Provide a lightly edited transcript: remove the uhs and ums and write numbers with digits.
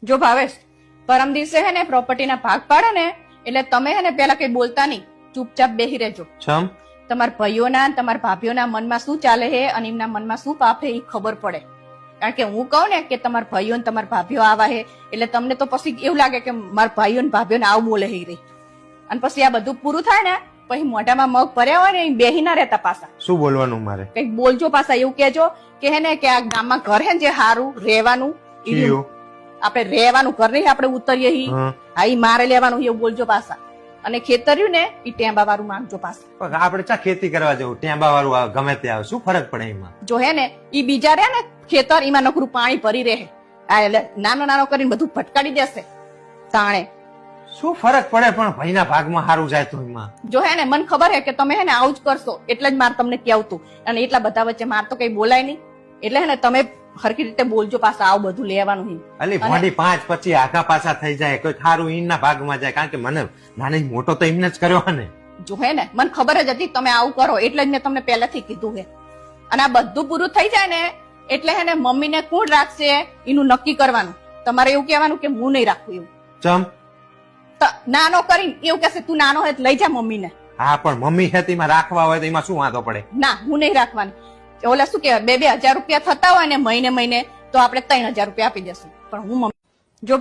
જો ભાવેશ, પરમ દિવસે હે ને પ્રોપર્ટીના ભાગ પાડે ને એટલે તમે હે ને પેલા કઈ બોલતા નહીં, ચૂપચાપ બેહી રહેજો. ચમ તમારા ભાઈઓના તમારા ભાભીઓના મનમાં શું ચાલે છે અને એમના મનમાં શું પાપ છે એ ખબર પડે. કારણ કે હું કહું ને કે તમારા ભાઈઓ ને તમારા ભાભીઓ આવા છે એટલે તમને તો પછી એવું લાગે કે મારા ભાઈઓ ને ભાભીઓને આવું બોલે હે રહી. અને પછી આ બધું પૂરું થાય ને પછી મોઢામાં મગ ભર્યા હોય ને એ બેહી ના રહેતા પાછા. શું બોલવાનું મારે? કઈક બોલજો પાછા, એવું કેજો કે હે ને કે આ ગામમાં ઘર હે ને જે સારું રહેવાનું, આપણે રહેવાનું ઘર નહીં આપણે ઉતરીએ હા ઈ મારે લેવાનું એવું બોલજો પાછા. અને ખેતર્યું ને ઈ ટેંબા વાળું માંગજો પાછા. આપડે ચા ખેતી કરવા જવું, ટેંબા વાળું ગમે તે આવે, શું ફરક પડે એમાં? જો હે ને ઈ બીજા રે ને ખેતર એમાં નકરું પાણી ભરી રહે, આ એટલે નાનો નાનો કરીને બધું ભટકાડી દેશે તાણે. શું ફરક પડે પણ ભાઈના ભાગમાં સારું જાય તો એમાં. જો હે ને મને ખબર હે કે તમે હે ને આવું જ કરશો એટલે જ મારે તમને કહેવતું. અને એટલા બધા વચ્ચે માર તો કઈ બોલાય નહીં એટલે હે ને તમે હરખી રીતે બોલજો પાછા આવું બધું લેવાનું. અલી મોડી 5-25 આખા પાછા થઈ જાય, કોઈ ખારું ઈના ભાગમાં જાય. કારણ કે મને નાની મોટો તો એમને જ કર્યો હે ને. જો હે ને મને ખબર જ હતી તમે આવું કરો એટલે જ મેં તમને પહેલાથી કીધું હે. અને આ બધું પૂરું થઈ જાય ને એટલે હે ને મમ્મીને કોણ રાખશે એનું નક્કી કરવાનું. તમારે એવું કહેવાનું કે હું નહીં રાખું એવું. ચમ નાનો કરીને એવું કહેશે તું નાનો હોય લઈ જા મમ્મીને. હા પણ મમ્મી ખેતીમાં રાખવા હોય તો એમાં શું વાંધો પડે? ના હું નહીં રાખવાની. ઓલા શું કહેવાય 2-2 હજાર રૂપિયા થતા હોય ને મહિને તો આપણે 3,000 રૂપિયા આપી દેશું. પણ હું મમ્મી જો